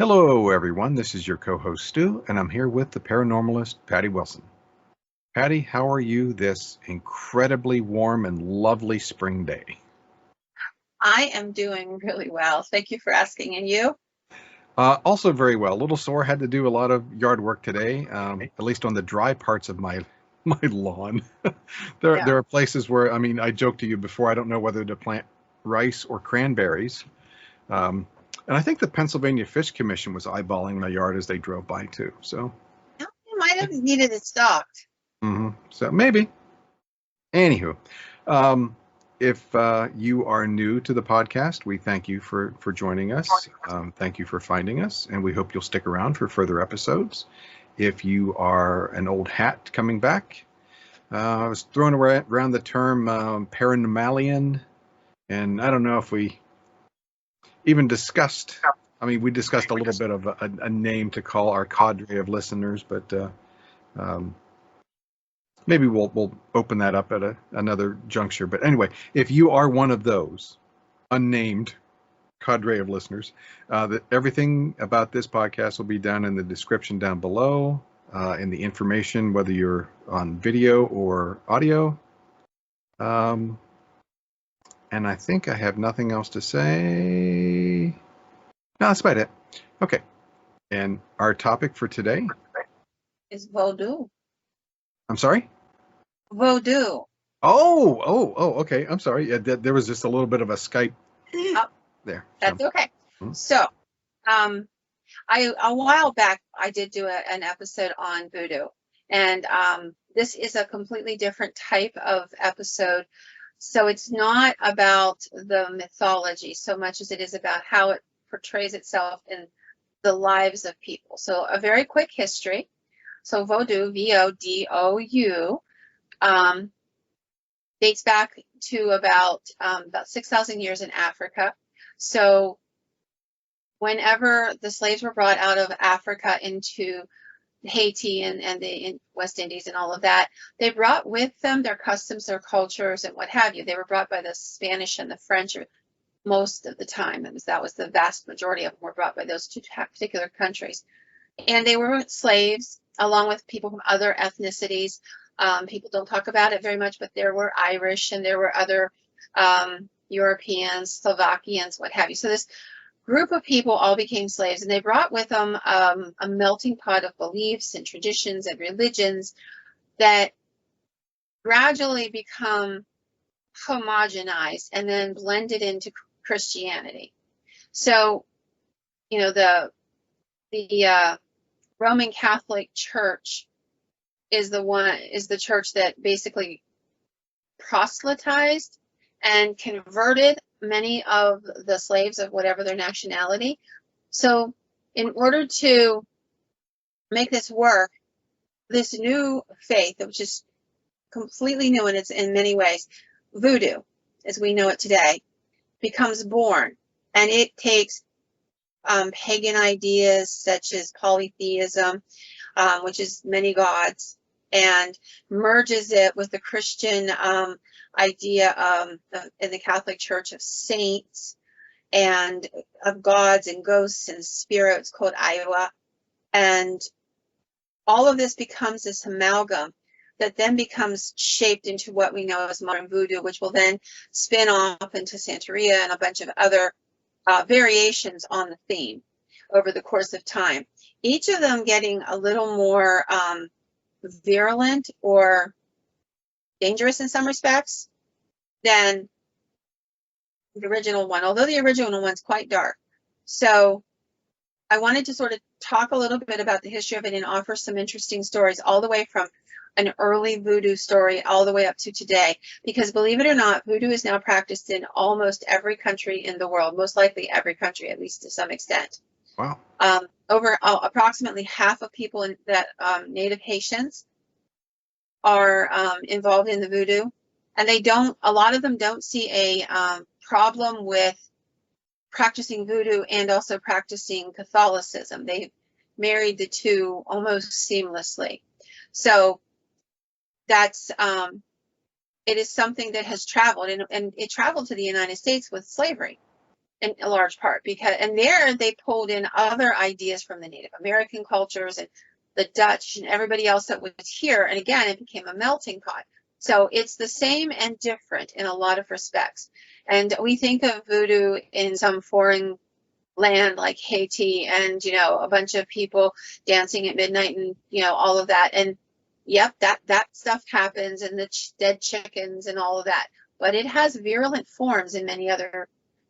Hello, everyone. This is your co-host, Stu, and I'm here with the paranormalist, Patty Wilson. Patty, how are you this incredibly warm and lovely spring day? I am doing really well. Thank you for asking. And you? Also very well. A little sore. Had to do a lot of yard work today, at least on the dry parts of my my lawn. There Yeah. are places where, I joked to you before, I don't know whether to plant rice or cranberries. Um, and I think the Pennsylvania Fish Commission was eyeballing my yard as they drove by too. So, You might have needed it stocked. so maybe. Anywho, um, if you are new to the podcast, we thank you for joining us. Thank you for finding us, and we hope you'll stick around for further episodes. If you are an old hat coming back, I was throwing around the term paranormalian, and I don't know if we even discussed. We discussed a little bit of a name to call our cadre of listeners, but um, maybe we'll open that up at another juncture. But anyway, if you are one of those unnamed cadre of listeners, that everything about this podcast will be down in the description down below, in the information, whether you're on video or audio. And I think I have nothing else to say. No, that's about it. Okay. And our topic for today Is Vodou. I'm sorry? Vodou. Okay. I'm sorry. Yeah, there was just a little bit of a Skype Oh, there. that's So, okay. So, a while back I did do an episode on voodoo, and this is a completely different type of episode. So it's not about the mythology so much as it is about how it portrays itself in the lives of people. So a very quick history. So Vodou, Vodou, dates back to about 6,000 years in Africa. So whenever the slaves were brought out of Africa into Haiti and the West Indies and all of that, they brought with them their customs, their cultures, and what have you. They were brought by the Spanish and the French most of the time. That was the vast majority of them were brought by those two particular countries. And they were slaves along with people from other ethnicities. People don't talk about it very much, but there were Irish and there were other Europeans, Slovakians, what have you. So this group of people all became slaves, and they brought with them a melting pot of beliefs and traditions and religions that gradually become homogenized and then blended into Christianity. So, the Roman Catholic Church is the church that basically proselytized and converted many of the slaves of whatever their nationality. So in order to make this work, this new faith, which is completely new and it's in many ways, voodoo, as we know it today, becomes born. And it takes pagan ideas such as polytheism, which is many gods, and merges it with the Christian idea in the Catholic Church of saints and of gods and ghosts and spirits called Iowa. And all of this becomes this amalgam that then becomes shaped into what we know as modern voodoo, which will then spin off into Santeria and a bunch of other variations on the theme over the course of time. Each of them getting a little more virulent or dangerous in some respects than the original one, although the original one's quite dark. So I wanted to sort of talk a little bit about the history of it and offer some interesting stories all the way from an early voodoo story all the way up to today, because believe it or not, voodoo is now practiced in almost every country in the world, most likely every country, at least to some extent. Wow. Over approximately half of people that Native Haitians are involved in the voodoo, and a lot of them don't see a problem with practicing voodoo and also practicing Catholicism. They married the two almost seamlessly. So that's it is something that has traveled, and it traveled to the United States with slavery. in a large part, because, and there they pulled in other ideas from the Native American cultures and the Dutch and everybody else that was here. And again, it became a melting pot. So it's the same and different in a lot of respects. And we think of voodoo in some foreign land like Haiti and, you know, a bunch of people dancing at midnight and, you know, all of that. And yep, that stuff happens, and the dead chickens and all of that. But it has virulent forms in many other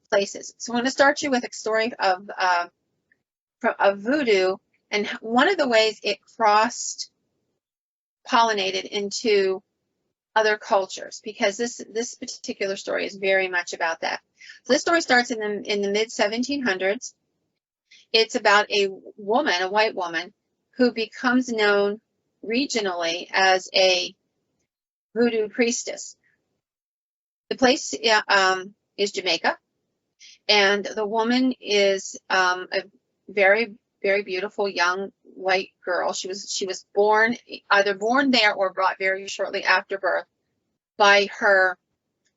places. So I'm going to start you with a story of voodoo, and one of the ways it cross-pollinated into other cultures, because this particular story is very much about that. So this story starts in the mid 1700s. It's about a woman, a white woman, who becomes known regionally as a voodoo priestess. The place is Jamaica, and the woman is a very, very beautiful young white girl. She was born, either born there or brought very shortly after birth by her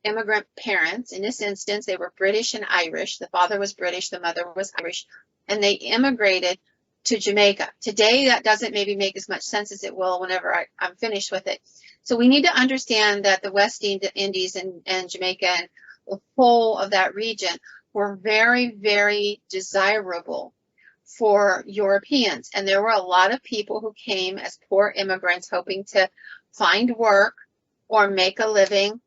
immigrant parents. In this instance, they were British and Irish. The father was British, the mother was Irish, and they immigrated to Jamaica. Today, that doesn't maybe make as much sense as it will whenever I'm finished with it. So we need to understand that the West Indies and Jamaica and the whole of that region were very, very desirable for Europeans. And there were a lot of people who came as poor immigrants hoping to find work or make a living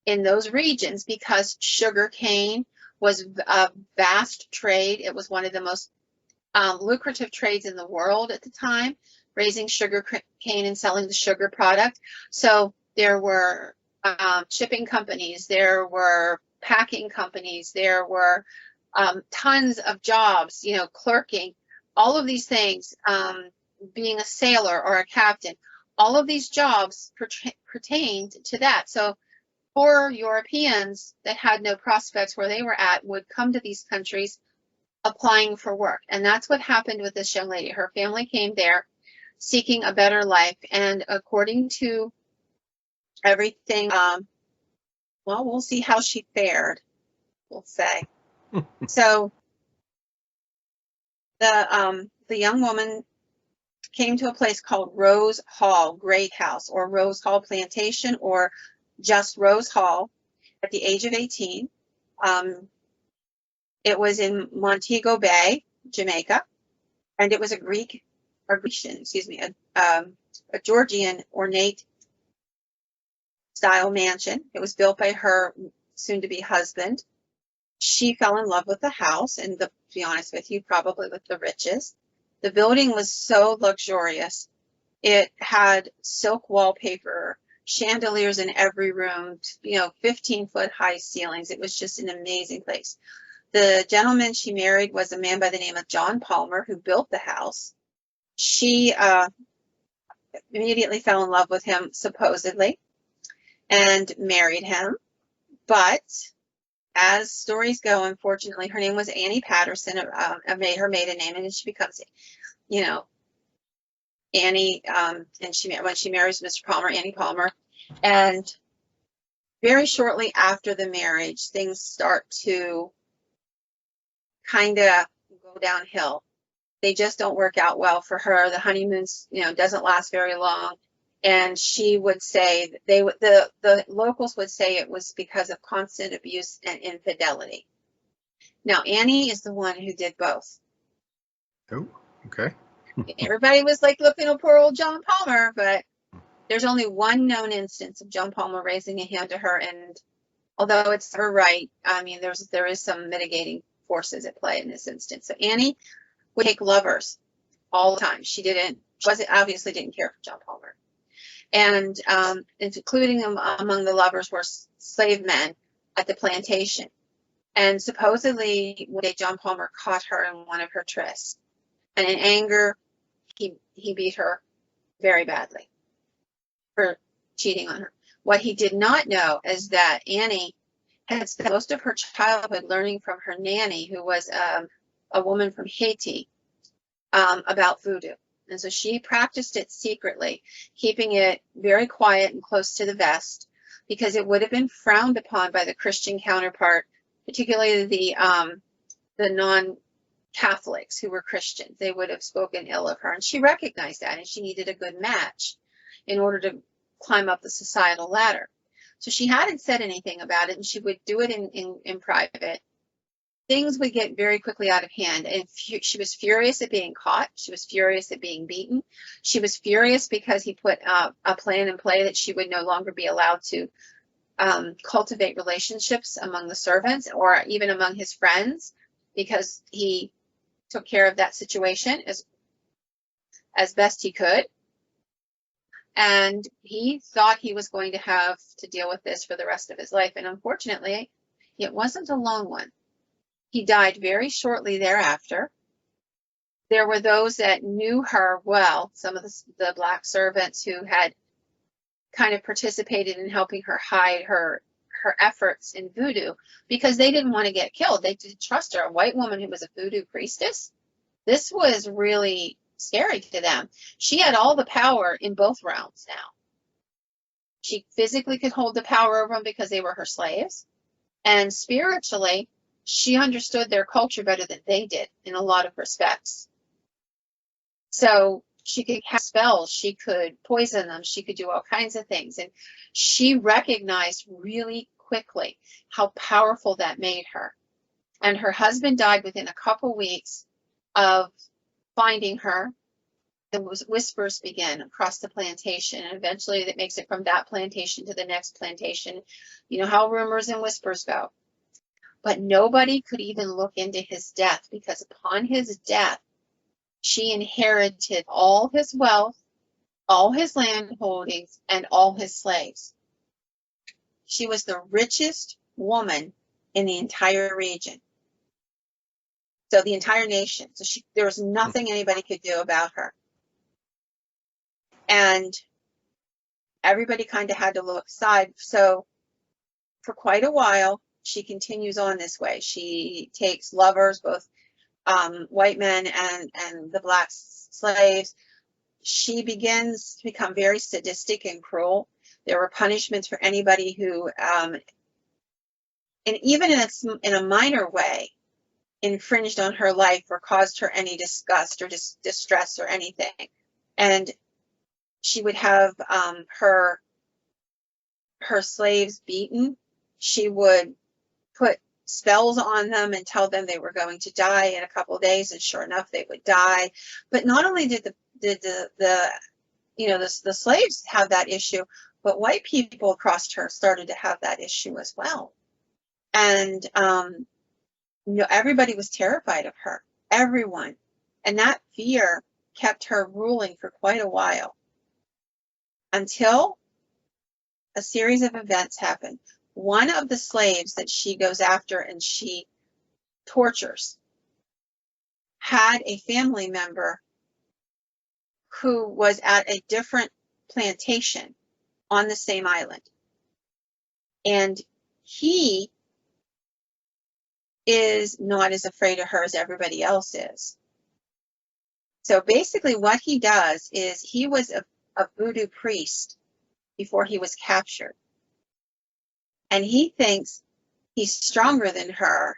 in those regions, because sugar cane was a vast trade. It was one of the most lucrative trades in the world at the time, raising sugar cane and selling the sugar product. So there were shipping companies, there were packing companies, there were tons of jobs, you know, clerking, all of these things, being a sailor or a captain, all of these jobs pertained to that. So poor Europeans that had no prospects where they were at would come to these countries applying for work. And that's what happened with this young lady. Her family came there seeking a better life. And according to everything, well, we'll see how she fared, we'll say. So the young woman came to a place called Rose Hall Great House, or Rose Hall Plantation, or just Rose Hall, at the age of 18. It was in Montego Bay, Jamaica, and it was a Georgian ornate style mansion. It was built by her soon-to-be husband. She fell in love with the house, and to be honest with you, probably with the riches. The building was so luxurious. It had silk wallpaper, chandeliers in every room, you know, 15-foot high ceilings. It was just an amazing place. The gentleman she married was a man by the name of John Palmer, who built the house. She immediately fell in love with him, supposedly, and married him. But as stories go, unfortunately, her name was Annie Patterson, her maiden name, and she becomes, you know, Annie, and when she marries Mr. Palmer, Annie Palmer. And very shortly after the marriage, things start to kind of go downhill. They just don't work out well for her. The honeymoon, you know, doesn't last very long. And she would say, the locals would say it was because of constant abuse and infidelity. Now, Annie is the one who did both. Oh, okay. Everybody was like looking at poor old John Palmer, but there's only one known instance of John Palmer raising a hand to her. And although it's her right, I mean, there is some mitigating forces at play in this instance. So Annie would take lovers all the time. She obviously didn't care for John Palmer. And including among the lovers were slave men at the plantation. And supposedly one day John Palmer caught her in one of her trysts. And in anger, he beat her very badly for cheating on her. What he did not know is that Annie had spent most of her childhood learning from her nanny, who was a woman from Haiti, about voodoo. And so she practiced it secretly, keeping it very quiet and close to the vest, because it would have been frowned upon by the Christian counterpart particularly the non-Catholics who were Christians. They would have spoken ill of her, and she recognized that, and she needed a good match in order to climb up the societal ladder. So she hadn't said anything about it, and she would do it in private. Things would get very quickly out of hand, and she was furious at being caught. She was furious at being beaten. She was furious because he put a plan in play that she would no longer be allowed to cultivate relationships among the servants or even among his friends, because he took care of that situation as best he could. And he thought he was going to have to deal with this for the rest of his life. And unfortunately, it wasn't a long one. He died very shortly thereafter. There were those that knew her well, some of the black servants who had kind of participated in helping her hide her efforts in voodoo, because they didn't want to get killed. They didn't trust her. A white woman who was a voodoo priestess, this was really scary to them. She had all the power in both realms now. She physically could hold the power over them because they were her slaves, and spiritually, she understood their culture better than they did in a lot of respects. So she could cast spells, she could poison them, she could do all kinds of things. And she recognized really quickly how powerful that made her. And her husband died within a couple weeks of finding her. The whispers began across the plantation, and eventually that makes it from that plantation to the next plantation. You know how rumors and whispers go. But nobody could even look into his death, because upon his death, she inherited all his wealth, all his land holdings, and all his slaves. She was the richest woman in the entire region. So the entire nation. So there was nothing anybody could do about her. And everybody kind of had to look aside. So for quite a while, she continues on this way. She takes lovers, both white men and the black slaves. She begins to become very sadistic and cruel. There were punishments for anybody who, and even in a minor way, infringed on her life or caused her any disgust or distress or anything. And she would have her slaves beaten. She would put spells on them and tell them they were going to die in a couple of days, and sure enough, they would die. But not only did the slaves have that issue, but white people across her started to have that issue as well. And everybody was terrified of her, everyone, and that fear kept her ruling for quite a while, until a series of events happened. One of the slaves that she goes after and she tortures had a family member who was at a different plantation on the same island. And he is not as afraid of her as everybody else is. So basically what he does is, he was a voodoo priest before he was captured. And he thinks he's stronger than her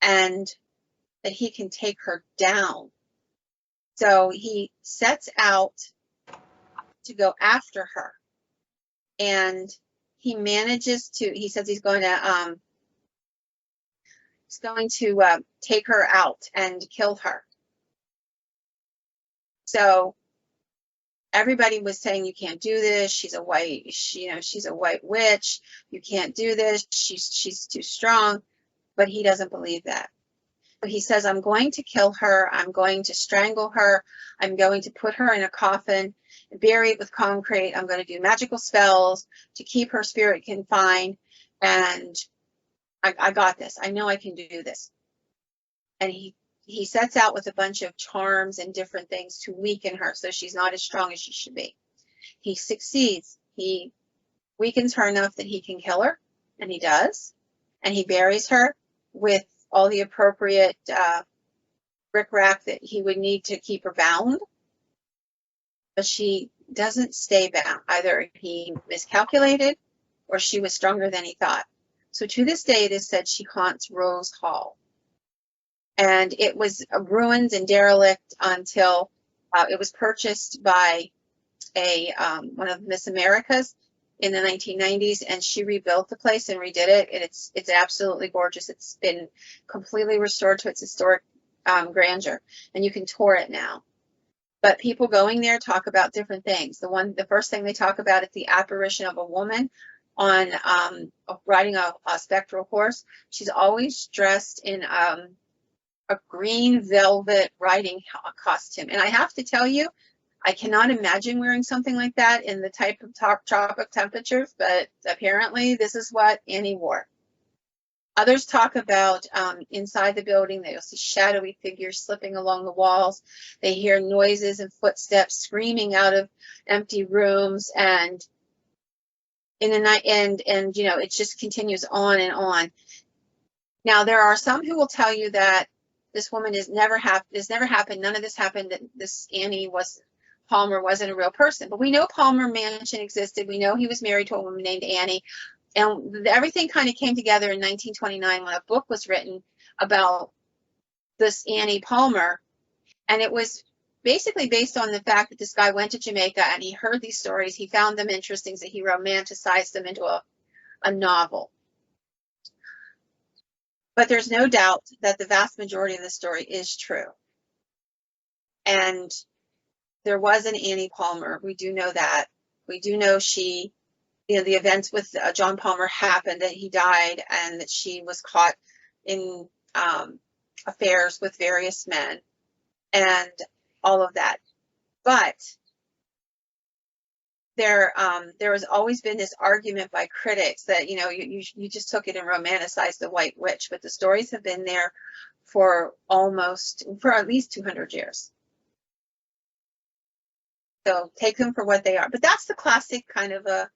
and that he can take her down. So he sets out to go after her. And he manages to, he says he's going to take her out and kill her. So everybody was saying, you can't do this. She's a white witch. You can't do this. She's too strong. But he doesn't believe that. So he says, I'm going to kill her. I'm going to strangle her. I'm going to put her in a coffin, bury it with concrete. I'm going to do magical spells to keep her spirit confined. And I got this. I know I can do this. And he sets out with a bunch of charms and different things to weaken her so she's not as strong as she should be. He succeeds. He weakens her enough that he can kill her, and he does. And he buries her with all the appropriate rickrack that he would need to keep her bound. But she doesn't stay bound. Either he miscalculated or she was stronger than he thought. So to this day, it is said she haunts Rose Hall. And it was ruined and derelict until it was purchased by one of Miss Americas in the 1990s, and she rebuilt the place and redid it. And it's absolutely gorgeous. It's been completely restored to its historic grandeur, and you can tour it now. But people going there talk about different things. The first thing they talk about is the apparition of a woman on riding a spectral horse. She's always dressed in a green velvet riding costume. And I have to tell you, I cannot imagine wearing something like that in the type of tropic temperatures, but apparently this is what Annie wore. Others talk about inside the building, they'll see shadowy figures slipping along the walls. They hear noises and footsteps screaming out of empty rooms, and in the night, and you know, it just continues on and on. Now, there are some who will tell you that this woman has never happened. None of this happened. That this Palmer wasn't a real person. But we know Palmer Mansion existed. We know he was married to a woman named Annie. And everything kind of came together in 1929 when a book was written about this Annie Palmer. And it was basically based on the fact that this guy went to Jamaica and he heard these stories. He found them interesting, so he romanticized them into a novel. But there's no doubt that the vast majority of the story is true. And there was an Annie Palmer. We do know that. We do know the events with John Palmer happened, that he died, and that she was caught in affairs with various men and all of that. But there has always been this argument by critics that, you know, you just took it and romanticized the White Witch, but the stories have been there for at least 200 years. So take them for what they are. But that's the classic kind of a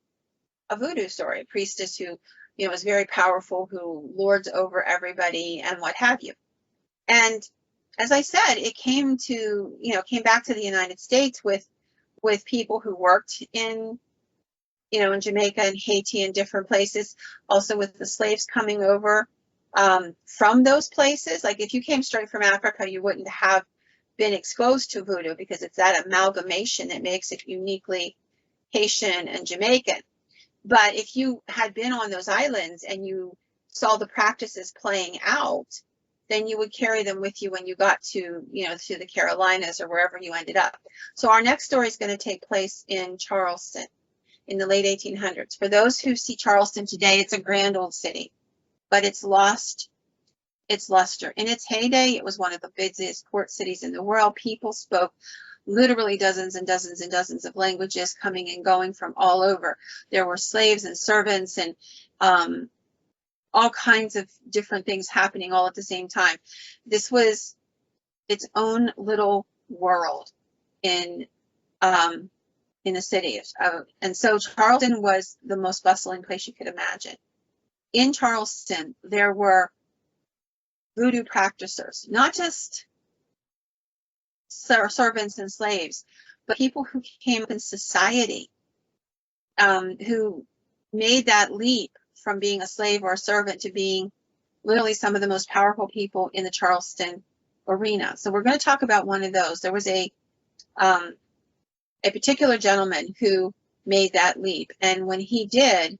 voodoo story, a priestess who, you know, is very powerful, who lords over everybody and what have you. And as I said, it came back to the United States with people who worked in Jamaica and Haiti and different places, also with the slaves coming over from those places. Like if you came straight from Africa, you wouldn't have been exposed to voodoo, because it's that amalgamation that makes it uniquely Haitian and Jamaican. But if you had been on those islands and you saw the practices playing out, then you would carry them with you when you got to the Carolinas or wherever you ended up. So our next story is going to take place in Charleston in the late 1800s. For those who see Charleston today, it's a grand old city, but it's lost its luster. In its heyday, it was one of the busiest port cities in the world. People spoke literally dozens and dozens and dozens of languages, coming and going from all over. There were slaves and servants and all kinds of different things happening all at the same time. This was its own little world in the city. And so Charleston was the most bustling place you could imagine. In Charleston, there were voodoo practitioners, not just servants and slaves, but people who came up in society, who made that leap from being a slave or a servant to being literally some of the most powerful people in the Charleston arena. So we're going to talk about one of those. There was a particular gentleman who made that leap, and when he did,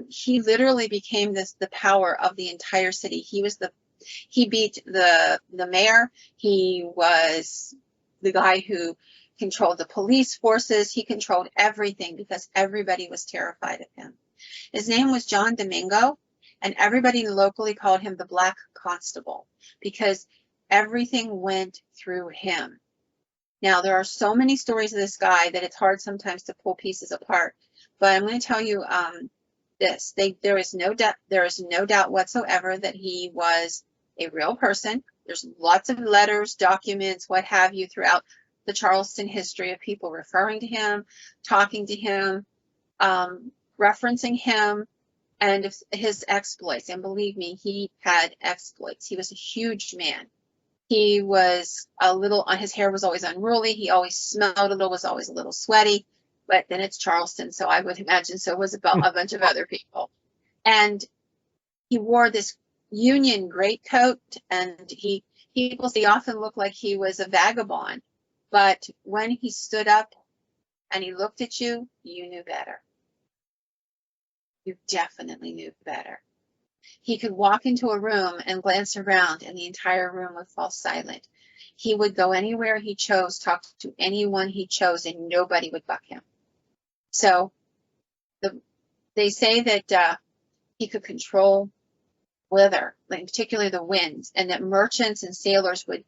he literally became the power of the entire city. He beat the mayor. He was the guy who controlled the police forces. He controlled everything because everybody was terrified of him. His name was John Domingo, and everybody locally called him the Black Constable because everything went through him. Now, there are so many stories of this guy that it's hard sometimes to pull pieces apart, but I'm going to tell you this. There is no doubt whatsoever that he was a real person. There's lots of letters, documents, what have you, throughout the Charleston history of people referring to him, talking to him, referencing him, and his exploits. And believe me, he had exploits. He was a huge man. He was his hair was always unruly. He always smelled a little, was always a little sweaty. But then it's Charleston, so I would imagine so was about a bunch of other people. And he wore this Union greatcoat, and people say he often looked like he was a vagabond. But when he stood up and he looked at you, you knew better. You definitely knew better. He could walk into a room and glance around, and the entire room would fall silent. He would go anywhere he chose, talk to anyone he chose, and nobody would buck him. So they say that he could control weather, like particularly the winds, and that merchants and sailors would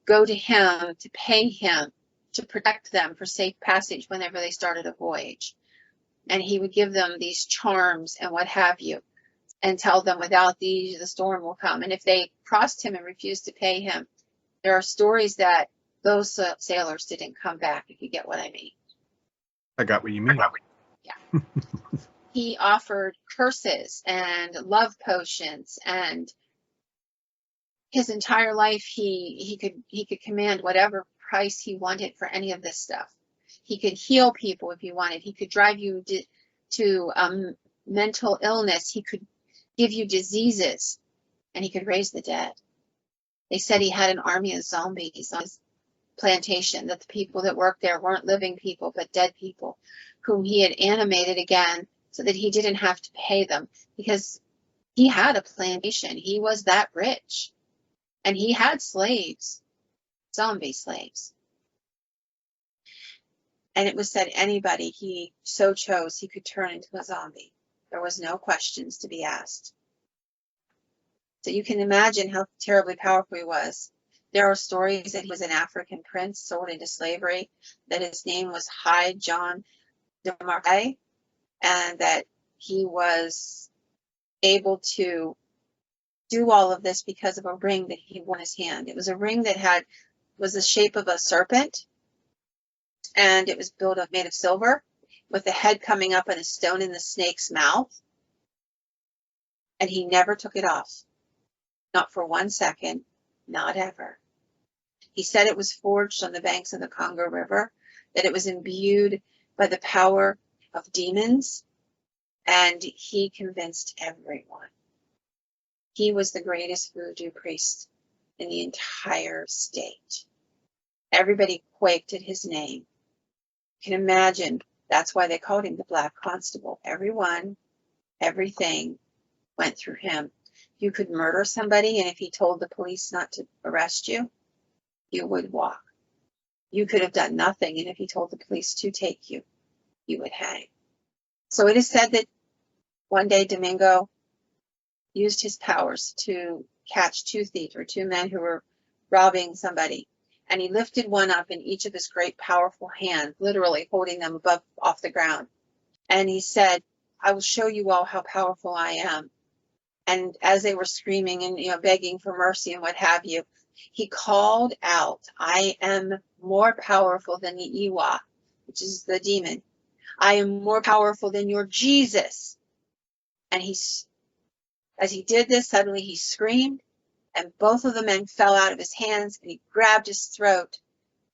go to him to pay him to protect them for safe passage whenever they started a voyage. And he would give them these charms and what have you, and tell them without these, the storm will come. And if they crossed him and refused to pay him, there are stories that those sailors didn't come back, if you get what I mean. I got what you mean. Yeah. He offered curses and love potions, and his entire life he could command whatever price he wanted for any of this stuff. He could heal people if he wanted. He could drive you to mental illness. He could give you diseases, and he could raise the dead. They said he had an army of zombies on his plantation, that the people that worked there weren't living people, but dead people, whom he had animated again so that he didn't have to pay them, because he had a plantation. He was that rich. And he had slaves, zombie slaves. And it was said anybody he so chose, he could turn into a zombie. There was no questions to be asked. So you can imagine how terribly powerful he was. There are stories that he was an African prince sold into slavery, that his name was High John de Marquet, and that he was able to do all of this because of a ring that he wore in his hand. It was a ring that was the shape of a serpent, and it was made of silver, with the head coming up and a stone in the snake's mouth. And he never took it off. Not for 1 second, not ever. He said it was forged on the banks of the Congo River, that it was imbued by the power of demons, and he convinced everyone. He was the greatest voodoo priest in the entire state. Everybody quaked at his name. You can imagine, that's why they called him the Black Constable. Everyone, everything went through him. You could murder somebody, and if he told the police not to arrest you, you would walk. You could have done nothing, and if he told the police to take you, you would hang. So it is said that one day Domingo used his powers to catch 2 thieves, or 2 men who were robbing somebody. And he lifted one up in each of his great powerful hands, literally holding them off the ground. And he said, I will show you all how powerful I am. And as they were screaming and begging for mercy and what have you, he called out, I am more powerful than the Iwa, which is the demon. I am more powerful than your Jesus. And as he did this, suddenly he screamed, and both of the men fell out of his hands, and he grabbed his throat.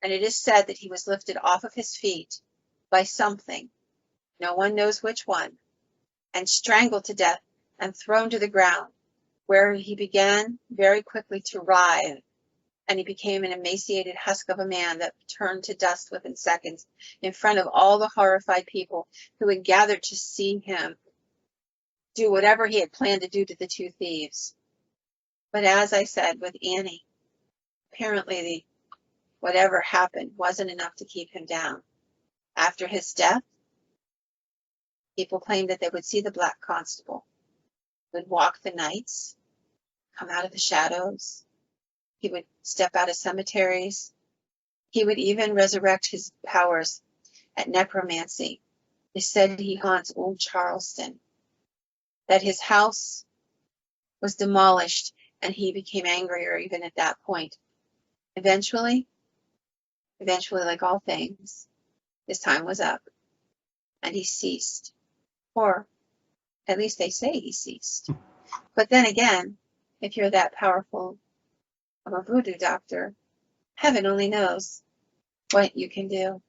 And it is said that he was lifted off of his feet by something, no one knows which one, and strangled to death and thrown to the ground, where he began very quickly to writhe, and he became an emaciated husk of a man that turned to dust within seconds in front of all the horrified people who had gathered to see him do whatever he had planned to do to the 2 thieves. But as I said with Annie, apparently whatever happened wasn't enough to keep him down. After his death, people claimed that they would see the Black Constable, would walk the nights, come out of the shadows. He would step out of cemeteries. He would even resurrect his powers at necromancy. They said he haunts old Charleston, that his house was demolished, and he became angrier even at that point. Eventually, like all things, his time was up, and he ceased. Or at least they say he ceased. But then again, if you're that powerful of a voodoo doctor, heaven only knows what you can do.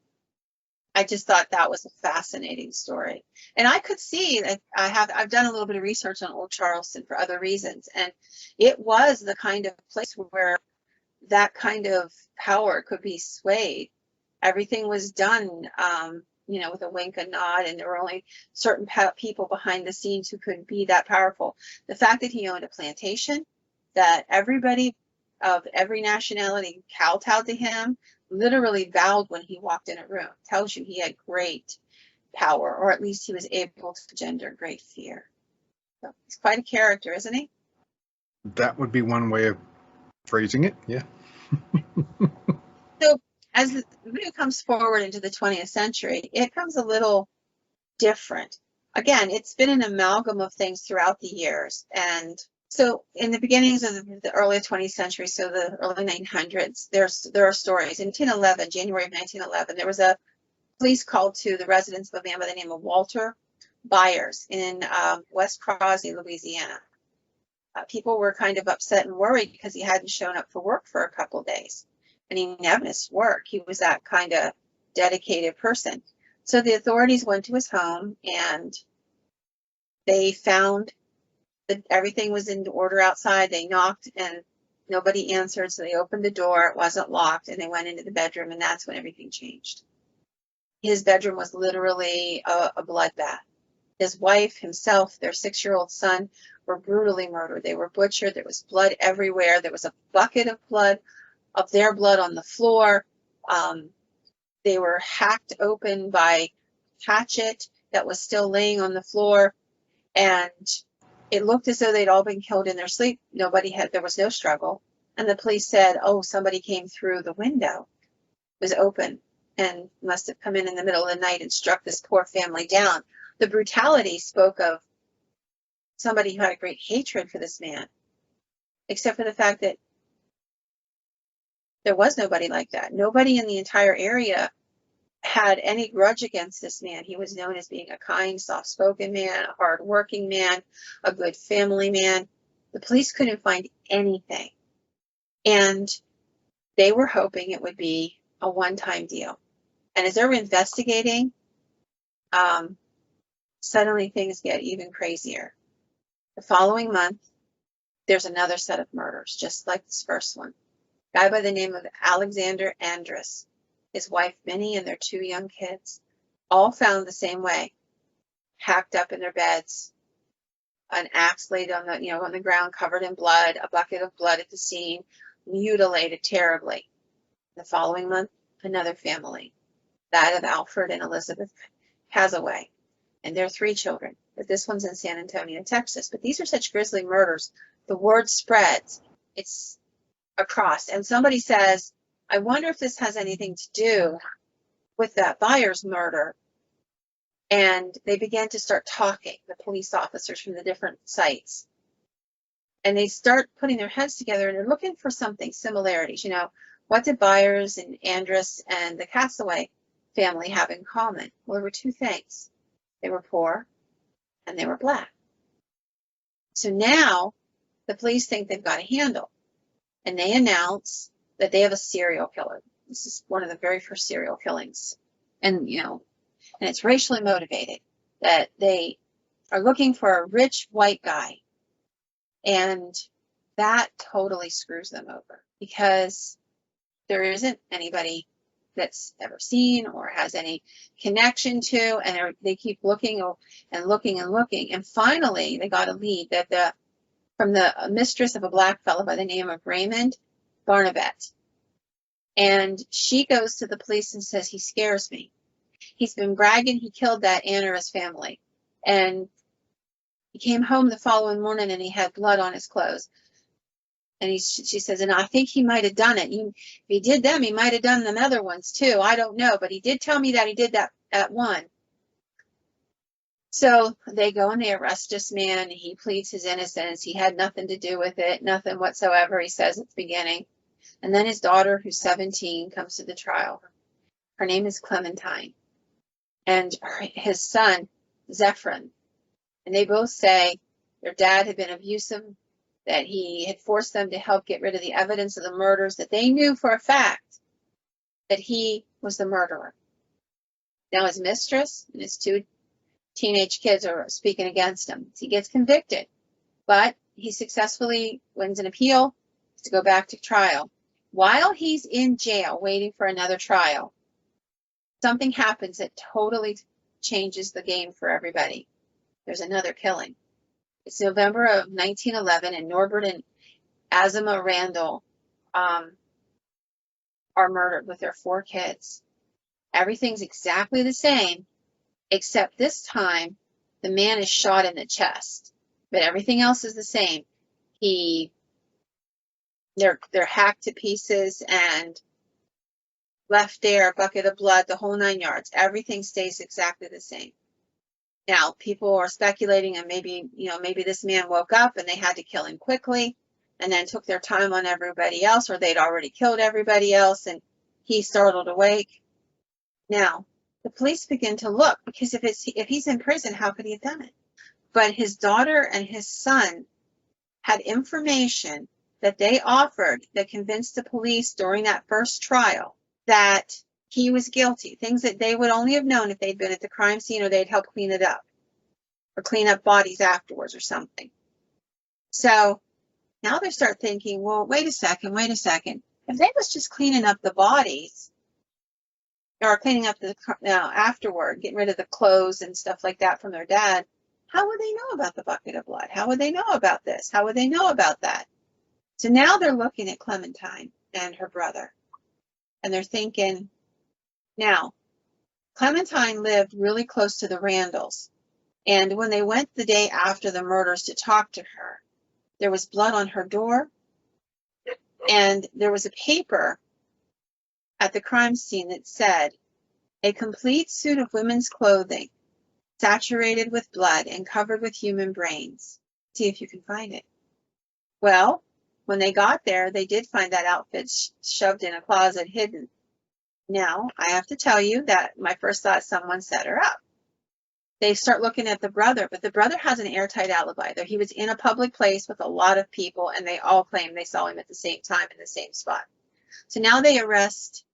I just thought that was a fascinating story. And I could see that I've done a little bit of research on Old Charleston for other reasons. And it was the kind of place where that kind of power could be swayed. Everything was done, with a wink and nod, and there were only certain people behind the scenes who could be that powerful. The fact that he owned a plantation, that everybody of every nationality kowtowed to him, literally bowed when he walked in a room, tells you he had great power, or at least he was able to engender great fear. So he's quite a character, isn't he? That would be one way of phrasing it, yeah. So as the voodoo comes forward into the 20th century, it comes a little different. Again, it's been an amalgam of things throughout the years. And so in the beginnings of the early 20th century, so the early 1900s, there are stories. In January of 1911, there was a police call to the residence of a man by the name of Walter Byers in West Crosby, Louisiana. People were kind of upset and worried because he hadn't shown up for work for a couple of days. And he never missed work. He was that kind of dedicated person. So the authorities went to his home and they found that everything was in order outside. They knocked and nobody answered. So they opened the door. It wasn't locked. And they went into the bedroom, and that's when everything changed. His bedroom was literally a bloodbath. His wife, himself, their 6-year-old son were brutally murdered. They were butchered. There was blood everywhere. There was a bucket of blood, of their blood on the floor. They were hacked open by hatchet that was still laying on the floor. And it looked as though they'd all been killed in their sleep. There was no struggle. And the police said, oh, somebody came through the window. It was open and must have come in the middle of the night and struck this poor family down. The brutality spoke of somebody who had a great hatred for this man, except for the fact that there was nobody like that. Nobody in the entire area had any grudge against this man. He was known as being a kind, soft-spoken man, a hard-working man, a good family man. The police couldn't find anything. And they were hoping it would be a one-time deal. And as they're investigating, suddenly things get even crazier. The following month, there's another set of murders, just like this first one. A guy by the name of Alexander Andrus, his wife Minnie, and their 2 young kids, all found the same way, hacked up in their beds, an axe laid on the ground covered in blood, a bucket of blood at the scene, mutilated terribly. The following month, another family, that of Alfred and Elizabeth Hazaway, and their 3 children. But this one's in San Antonio, Texas. But these are such grisly murders. The word spreads. It's across. And somebody says, I wonder if this has anything to do with that Byers murder. And they began to start talking, the police officers from the different sites. And they start putting their heads together and they're looking for something, similarities. What did Byers and Andrus and the Castaway family have in common? Well, there were 2 things. They were poor and they were Black. So now the police think they've got a handle, and they announce that they have a serial killer. This is one of the very first serial killings. And, and it's racially motivated, that they are looking for a rich white guy. And that totally screws them over, because there isn't anybody that's ever seen or has any connection to, and they keep looking and looking and looking. And finally, they got a lead that from the mistress of a Black fellow by the name of Raymond Barnabet. And she goes to the police and says, he scares me. He's been bragging he killed that aunt or his family. And he came home the following morning and he had blood on his clothes. And she says, and I think he might have done it. If he did them, he might have done them other ones too. I don't know. But he did tell me that he did that at one. So they go and they arrest this man. He pleads his innocence. He had nothing to do with it, nothing whatsoever, he says at the beginning. And then his daughter, who's 17, comes to the trial. Her name is Clementine. And his son, Zephyrin. And they both say their dad had been abusive, that he had forced them to help get rid of the evidence of the murders, that they knew for a fact that he was the murderer. Now his mistress and his two teenage kids are speaking against him. He gets convicted, but he successfully wins an appeal to go back to trial. While he's in jail waiting for another trial, something happens that totally changes the game for everybody. There's another killing. It's November of 1911, and Norbert and Azima Randall are murdered with their 4 kids. Everything's exactly the same, except this time the man is shot in the chest, but everything else is the same. They're hacked to pieces and left there, a bucket of blood, the whole 9 yards. Everything stays exactly the same. Now, people are speculating, and maybe this man woke up and they had to kill him quickly and then took their time on everybody else, or they'd already killed everybody else and he startled awake. Now, the police begin to look, because if he's in prison, how could he have done it? But his daughter and his son had information that they offered that convinced the police during that first trial that he was guilty, things that they would only have known if they'd been at the crime scene or they'd helped clean it up or clean up bodies afterwards or something. So now they start thinking, well, wait a second. If they was just cleaning up the bodies or cleaning up afterward, getting rid of the clothes and stuff like that from their dad, how would they know about the bucket of blood? How would they know about this? How would they know about that? So now they're looking at Clementine and her brother, and they're thinking, now, Clementine lived really close to the Randalls, and when they went the day after the murders to talk to her, there was blood on her door, and there was a paper at the crime scene that said, a complete suit of women's clothing, saturated with blood and covered with human brains. See if you can find it. Well, when they got there, they did find that outfit shoved in a closet, hidden. Now, I have to tell you that my first thought, someone set her up. They start looking at the brother, but the brother has an airtight alibi. He was in a public place with a lot of people, and they all claim they saw him at the same time in the same spot. So now they arrest,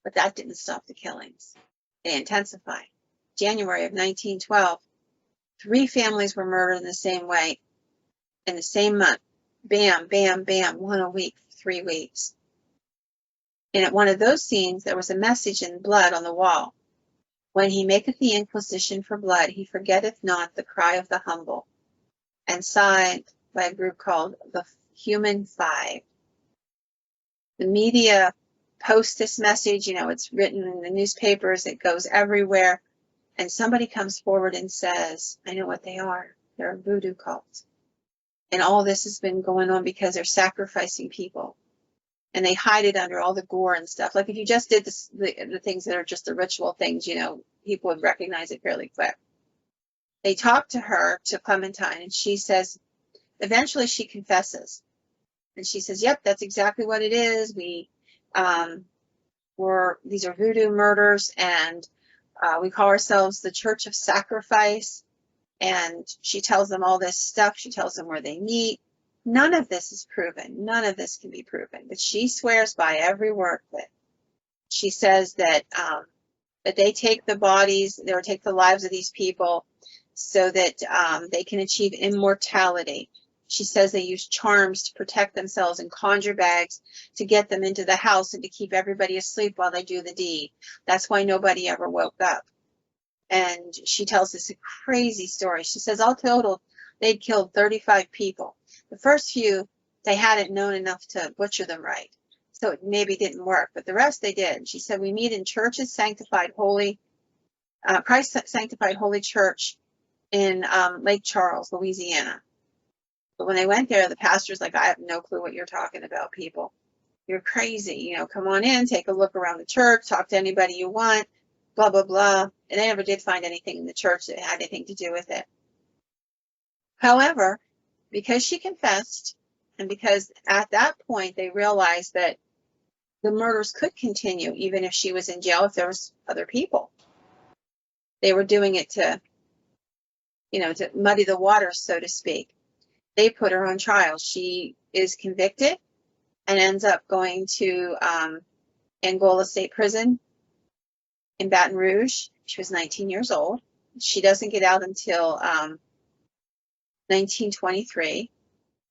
but that didn't stop the killings. They intensify. January of 1912, 3 families were murdered in the same way, in the same month. Bam, bam, bam, 1 a week for 3 weeks. And at one of those scenes, there was a message in blood on the wall. When he maketh the inquisition for blood, he forgetteth not the cry of the humble. And signed by a group called the Human Five. The media posts this message, it's written in the newspapers, it goes everywhere. And somebody comes forward and says, I know what they are. They're a voodoo cult. And all this has been going on because they're sacrificing people. And they hide it under all the gore and stuff. Like if you just did the things that are just the ritual things, people would recognize it fairly quick. They talk to her, to Clementine, and she says, eventually she confesses. And she says, yep, that's exactly what it is. These are voodoo murders, and we call ourselves the Church of Sacrifice. And she tells them all this stuff. She tells them where they meet. None of this is proven. None of this can be proven. But she swears by every word of it. She says that they take the bodies, they take the lives of these people so that they can achieve immortality. She says they use charms to protect themselves and conjure bags to get them into the house and to keep everybody asleep while they do the deed. That's why nobody ever woke up. And she tells this crazy story. She says all total, they'd killed 35 people. The first few, they hadn't known enough to butcher them right. So it maybe didn't work, but the rest they did. She said, we meet in churches, Christ Sanctified Holy Church in Lake Charles, Louisiana. But when they went there, the pastor's like, I have no clue what you're talking about, people. You're crazy. Come on in, take a look around the church, talk to anybody you want, blah, blah, blah. And they never did find anything in the church that had anything to do with it. However, because she confessed, and because at that point they realized that the murders could continue even if she was in jail, if there was other people. They were doing it to muddy the waters, so to speak. They put her on trial. She is convicted and ends up going to Angola State Prison in Baton Rouge. She was 19 years old. She doesn't get out until 1923.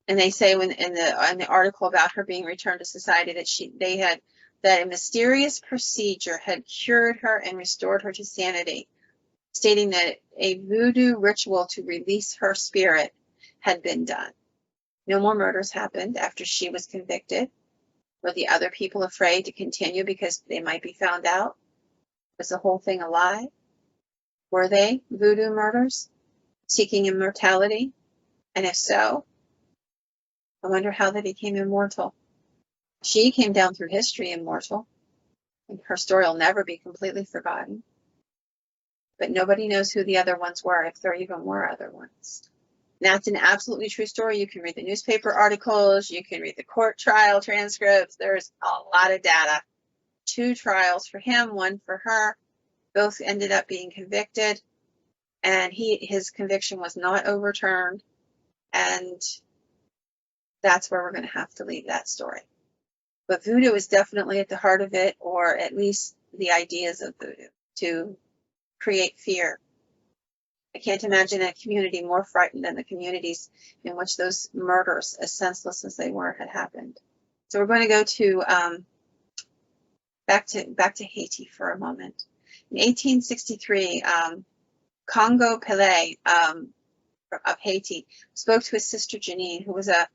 And they say in the article about her being returned to society that a mysterious procedure had cured her and restored her to sanity, stating that a voodoo ritual to release her spirit had been done. No more murders happened after she was convicted. Were the other people afraid to continue because they might be found out? Was the whole thing a lie? Were they voodoo murders, seeking immortality? And if so, I wonder how they became immortal. She came down through history immortal, and her story will never be completely forgotten. But nobody knows who the other ones were, if there even were other ones. And that's an absolutely true story. You can read the newspaper articles, you can read the court trial transcripts. There's a lot of data. 2 trials for him, 1 for her. Both ended up being convicted, and his conviction was not overturned. And that's where we're going to have to leave that story. But voodoo is definitely at the heart of it, or at least the ideas of voodoo, to create fear. I can't imagine a community more frightened than the communities in which those murders, as senseless as they were, had happened. So we're going to go to back to Haiti for a moment. In 1863, Congo Pelé of Haiti spoke to his sister Janine, who was a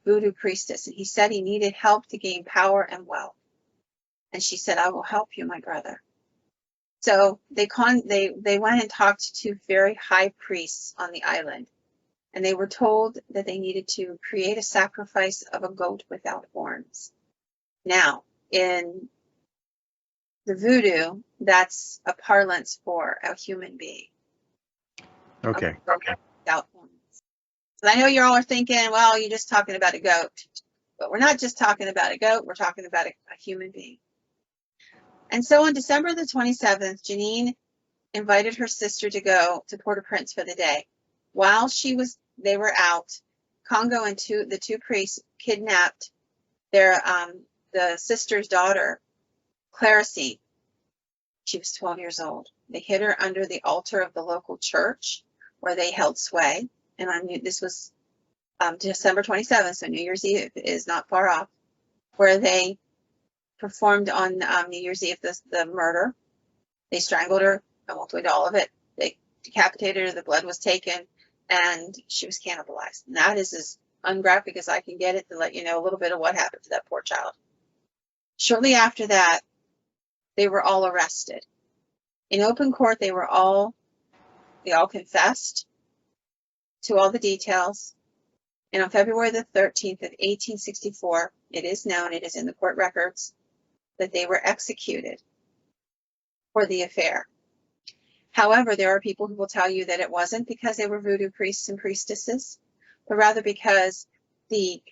voodoo priestess, and he said he needed help to gain power and wealth. And she said, "I will help you, my brother." So they went and talked to 2 very high priests on the island, and they were told that they needed to create a sacrifice of a goat without horns. Now, in the voodoo, that's a parlance for a human being. Okay. Without horns. So I know you all are thinking, well, you're just talking about a goat. But we're not just talking about a goat, we're talking about a human being. And so on December the 27th, Janine invited her sister to go to Port-au-Prince for the day. While they were out, Congo and the 2 priests kidnapped the sister's daughter, Claricine. She was 12 years old. They hid her under the altar of the local church where they held sway. And this was December 27th, so New Year's Eve is not far off, where they performed on New Year's Eve the murder. They strangled her. I won't go into all of it. They decapitated her. The blood was taken, and she was cannibalized. And that is as ungraphic as I can get it to let you know a little bit of what happened to that poor child. Shortly after that, they were all arrested. In open court, they all confessed to all the details. And on February the 13th of 1864, it is known, it is in the court records, that they were executed for the affair. However, there are people who will tell you that it wasn't because they were voodoo priests and priestesses, but rather because the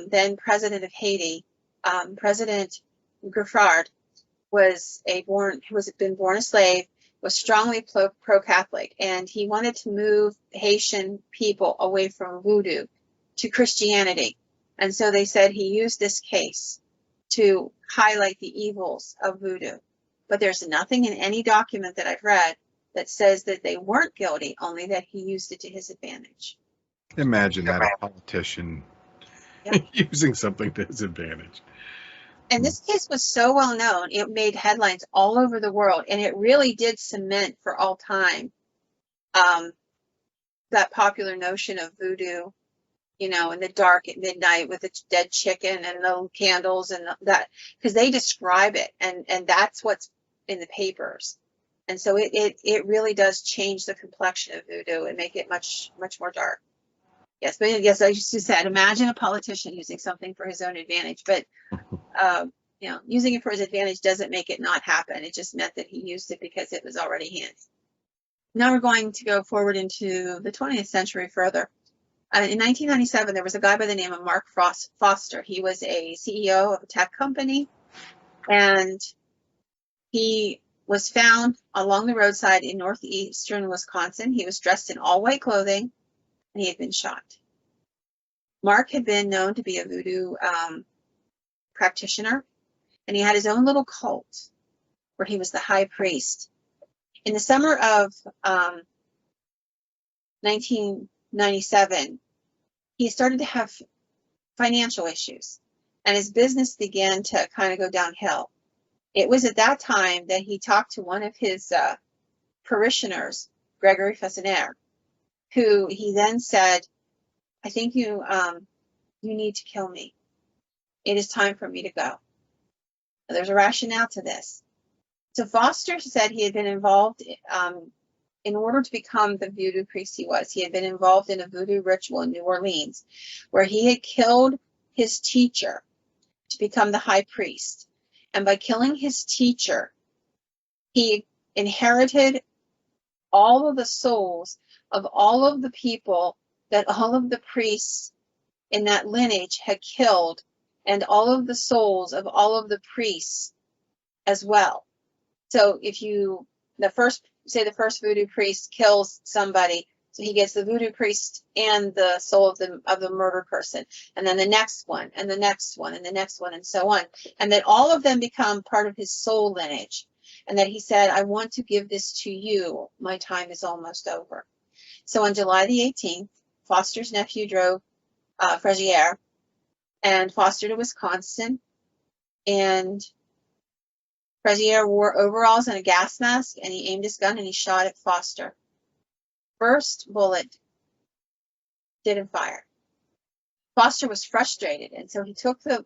then president of Haiti, President Griffard, who had been born a slave, was strongly pro-Catholic, and he wanted to move Haitian people away from voodoo to Christianity. And so they said he used this case to highlight the evils of voodoo. But there's nothing in any document that I've read that says that they weren't guilty, only that he used it to his advantage. Imagine that, a politician using something to his advantage. And this case was so well known, it made headlines all over the world, and it really did cement for all time that popular notion of voodoo, in the dark at midnight with a dead chicken and the candles and that, because they describe it, and that's what's in the papers. And so it really does change the complexion of voodoo and make it much, much more dark. Yes, but yes, I just said, imagine a politician using something for his own advantage, but using it for his advantage doesn't make it not happen. It just meant that he used it because it was already his. Now we're going to go forward into the 20th century further. In 1997, there was a guy by the name of Mark Foster. He was a CEO of a tech company, and he was found along the roadside in northeastern Wisconsin. He was dressed in all white clothing, and he had been shot. Mark had been known to be a voodoo practitioner, and he had his own little cult where he was the high priest, In the summer of 1997, he started to have financial issues, and his business began to kind of go downhill. It was at that time that he talked to one of his parishioners, Gregory Fascinaire, who he then said, I think you need to kill me. It is time for me to go. There's a rationale to this. So Foster said he had been involved, in order to become the voodoo priest he had been involved in a voodoo ritual in New Orleans, where he had killed his teacher to become the high priest. And by killing his teacher, he inherited all of the souls of all of the people that all of the priests in that lineage had killed, and all of the souls of all of the priests as well. So if you, the first voodoo priest kills somebody, so he gets the voodoo priest and the soul of the murdered person, and then the next one, and the next one, and the next one, and so on. And that all of them become part of his soul lineage. And that he said, I want to give this to you. My time is almost over. So on July the 18th, Foster's nephew drove Frazier and Foster to Wisconsin, and Frazier wore overalls and a gas mask, and he aimed his gun and he shot at Foster. First bullet didn't fire. Foster was frustrated, and so he took the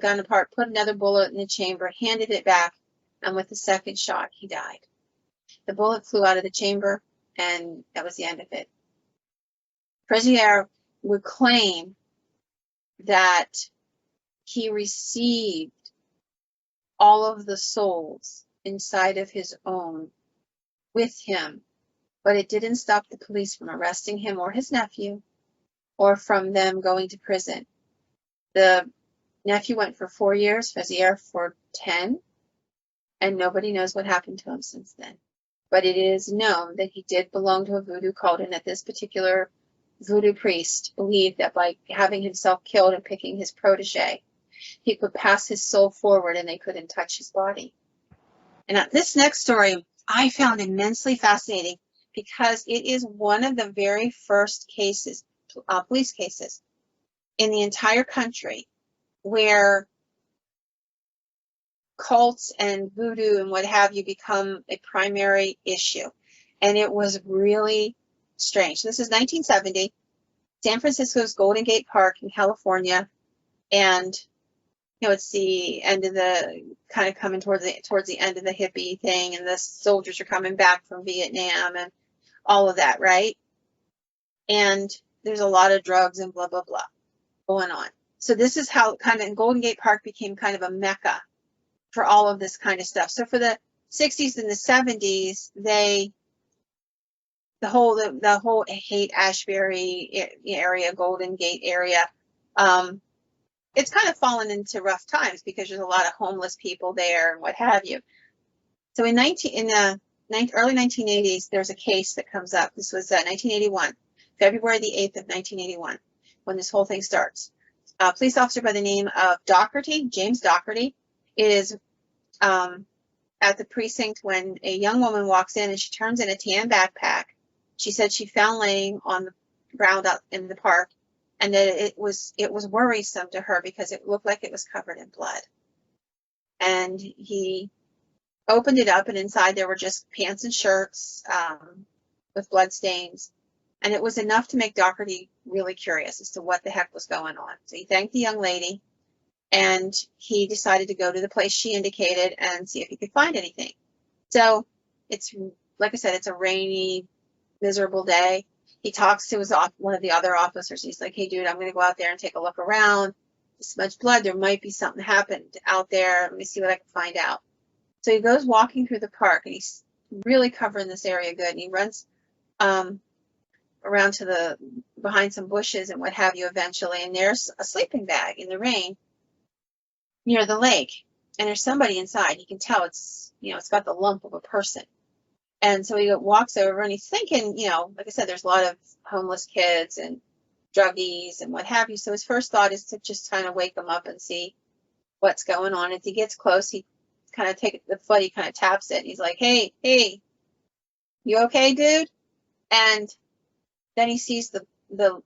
gun apart, put another bullet in the chamber, handed it back, and with the second shot, he died. The bullet flew out of the chamber, and that was the end of it. Frazier would claim that he received all of the souls inside of his own with him, but it didn't stop the police from arresting him or his nephew, or from them going to prison. The nephew went for 4 years, Frazier for 10, and nobody knows what happened to him since then. But it is known that he did belong to a voodoo cult, and that this particular voodoo priest believed that by having himself killed and picking his protege, he could pass his soul forward and they couldn't touch his body. And this next story I found immensely fascinating, because it is one of the very first cases, police cases, in the entire country where cults and voodoo and what have you become a primary issue. And it was really strange. This is 1970, San Francisco's Golden Gate Park in California, and it's the end of the, kind of coming towards the end of the hippie thing, and the soldiers are coming back from Vietnam and all of that, right? And there's a lot of drugs and blah, blah, blah going on. So this is how kind of Golden Gate Park became kind of a mecca for all of this kind of stuff. So for the 60s and the 70s, the whole Haight-Ashbury area, Golden Gate area, it's kind of fallen into rough times because there's a lot of homeless people there and what have you. So in the early 1980s, there's a case that comes up. This was 1981, February the 8th of 1981, when this whole thing starts. A police officer by the name of James Doherty, is at the precinct when a young woman walks in and she turns in a tan backpack. She said she found laying on the ground out in the park, and that it was worrisome to her because it looked like it was covered in blood. And he opened it up, and inside there were just pants and shirts with blood stains. And it was enough to make Doherty really curious as to what the heck was going on. So he thanked the young lady, and he decided to go to the place she indicated and see if he could find anything. So it's, like I said, it's a rainy, miserable day. He talks to one of the other officers. He's like, hey, dude, I'm going to go out there and take a look around. This much blood. There might be something happened out there. Let me see what I can find out. So he goes walking through the park, and he's really covering this area good. And he runs around to behind some bushes and what have you eventually. And there's a sleeping bag in the rain near the lake. And there's somebody inside. You can tell it's got the lump of a person. And so he walks over, and he's thinking, like I said, there's a lot of homeless kids and druggies and what have you. So his first thought is to just kind of wake them up and see what's going on. As he gets close, he kind of takes the foot, he kind of taps it. And he's like, hey, You okay, dude? And then he sees the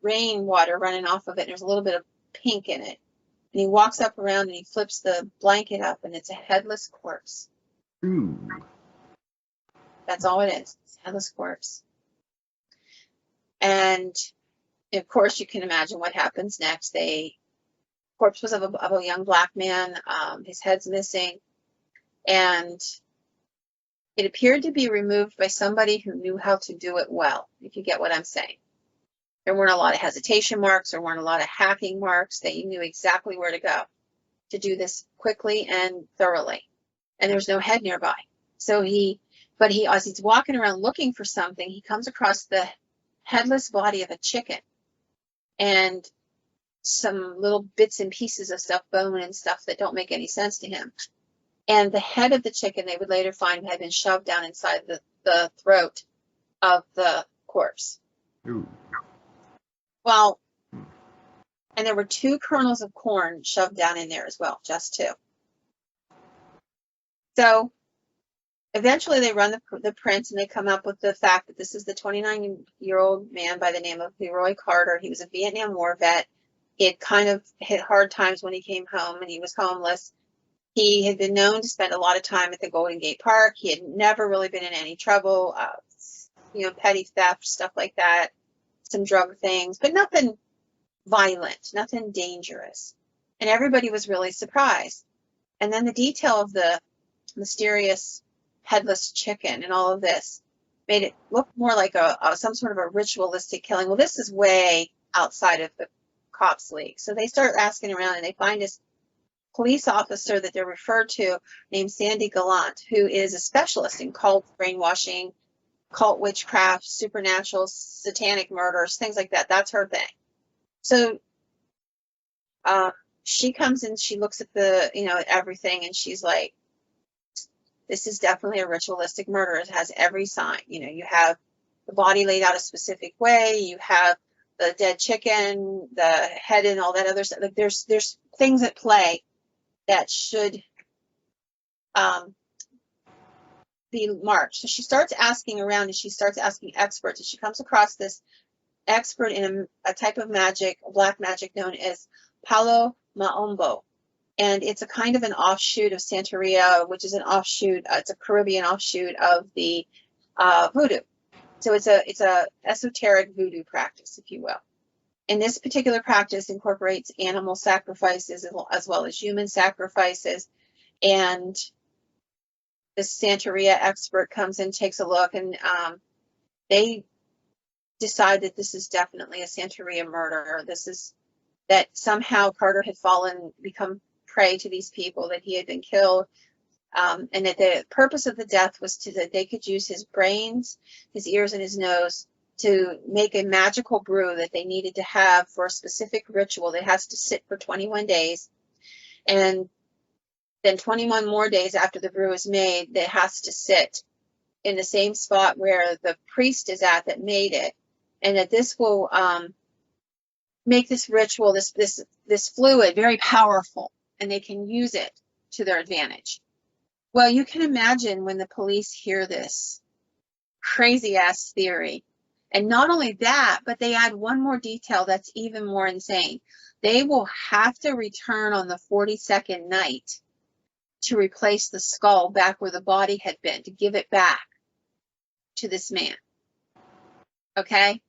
rainwater running off of it, and there's a little bit of pink in it. And he walks up around and he flips the blanket up, and it's a headless corpse. Ooh. That's all it is. It's a headless corpse. And of course, you can imagine what happens next. Corpse was of a young black man. His head's missing, and it appeared to be removed by somebody who knew how to do it well, if you get what I'm saying. There weren't a lot of hesitation marks. There weren't a lot of hacking marks. They knew exactly where to go to do this quickly and thoroughly. And there's no head nearby. So as he's walking around looking for something, he comes across the headless body of a chicken and some little bits and pieces of stuff, bone and stuff that don't make any sense to him. And the head of the chicken, they would later find, had been shoved down inside the throat of the corpse. Ooh. Well, and there were 2 kernels of corn shoved down in there as well, just 2. So eventually they run the prints, and they come up with the fact that this is the 29-year-old man by the name of Leroy Carter. He was a Vietnam War vet. He had kind of hit hard times when he came home, and he was homeless. He had been known to spend a lot of time at the Golden Gate Park. He had never really been in any trouble, petty theft, stuff like that, some drug things, but nothing violent, nothing dangerous. And everybody was really surprised. And then the detail of the mysterious headless chicken and all of this made it look more like some sort of a ritualistic killing. Well, this is way outside of the cops' league. So they start asking around, and they find this police officer that they're referred to named Sandy Gallant, who is a specialist in cult brainwashing, cult witchcraft, supernatural, satanic murders, things like that. That's her thing. So she comes in, she looks at at everything, and she's like, this is definitely a ritualistic murder. It has every sign. You have the body laid out a specific way. You have the dead chicken, the head, and all that other stuff. Like there's things at play that should be marked. So she starts asking around, and she starts asking experts, and she comes across this expert in a type of magic, black magic, known as Palo Maombo. And it's a kind of an offshoot of Santeria, which is an offshoot, it's a Caribbean offshoot of the Voodoo. So it's a esoteric Voodoo practice, if you will. And this particular practice incorporates animal sacrifices as well as human sacrifices. And the Santeria expert comes in, takes a look, and they decide that this is definitely a Santeria murder. That somehow Carter had become prey to these people, that he had been killed, and that the purpose of the death was that they could use his brains, his ears, and his nose to make a magical brew that they needed to have for a specific ritual that has to sit for 21 days. And then 21 more days after the brew is made, that has to sit in the same spot where the priest is at that made it. And that this will make this ritual, this fluid, very powerful, and they can use it to their advantage. Well, you can imagine when the police hear this crazy ass theory. And not only that, but they add one more detail that's even more insane. They will have to return on the 42nd night to replace the skull back where the body had been, to give it back to this man. Okay?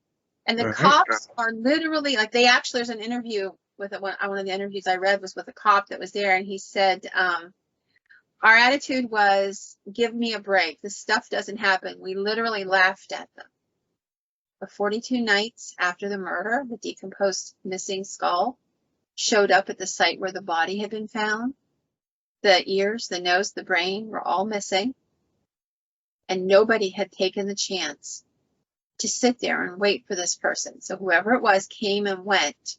And the cops are literally, like, there's an interview with one of the interviews I read was with a cop that was there, and he said, our attitude was, give me a break. This stuff doesn't happen. We literally laughed at them. But 42 nights after the murder, the decomposed missing skull showed up at the site where the body had been found. The ears, the nose, the brain were all missing. And nobody had taken the chance to sit there and wait for this person. So whoever it was came and went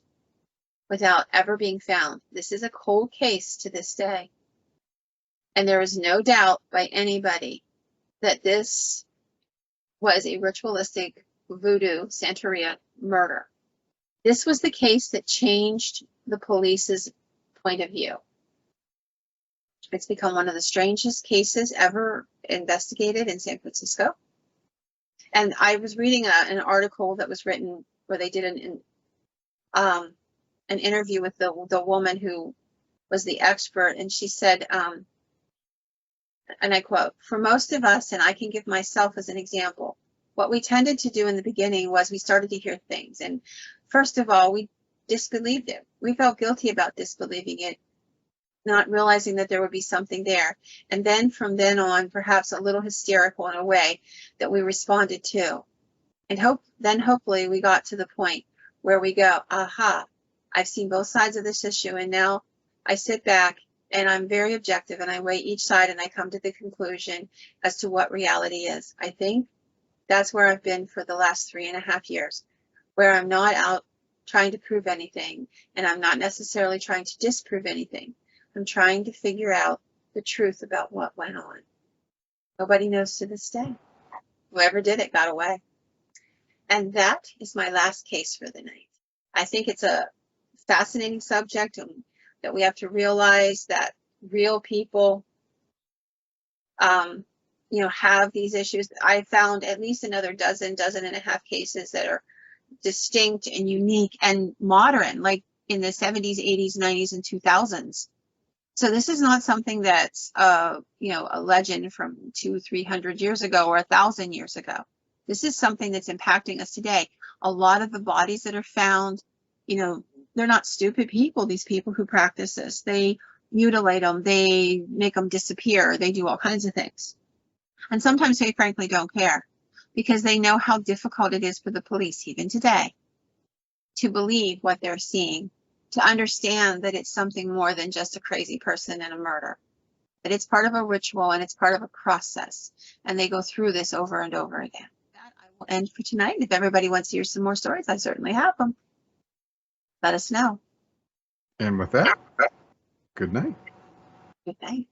without ever being found. This is a cold case to this day. And there is no doubt by anybody that this was a ritualistic Voodoo Santeria murder. This was the case that changed the police's point of view. It's become one of the strangest cases ever investigated in San Francisco. And I was reading an article that was written where they did an interview with the woman who was the expert, and she said, and I quote, "For most of us, and I can give myself as an example, what we tended to do in the beginning was we started to hear things. And first of all, we disbelieved it. We felt guilty about disbelieving it, not realizing that there would be something there. And then from then on, perhaps a little hysterical in a way that we responded to. And then hopefully we got to the point where we go, aha, I've seen both sides of this issue. And now I sit back and I'm very objective and I weigh each side and I come to the conclusion as to what reality is." I think that's where I've been for the last 3.5 years, where I'm not out trying to prove anything and I'm not necessarily trying to disprove anything. I'm trying to figure out the truth about what went on. Nobody knows to this day. Whoever did it got away. And that is my last case for the night. I think it's a fascinating subject, and that we have to realize that real people, have these issues. I found at least another dozen and a half cases that are distinct and unique and modern, like in the 70s, 80s, 90s, and 2000s. So this is not something that's, a legend from 200-300 years ago or 1,000 years ago. This is something that's impacting us today. A lot of the bodies that are found, they're not stupid people, these people who practice this. They mutilate them, they make them disappear, they do all kinds of things. And sometimes they frankly don't care, because they know how difficult it is for the police, even today, to believe what they're seeing, to understand that it's something more than just a crazy person and a murder, that it's part of a ritual and it's part of a process. And they go through this over and over again. That I will end for tonight. If everybody wants to hear some more stories, I certainly have them. Let us know. And with that, good night. Good night.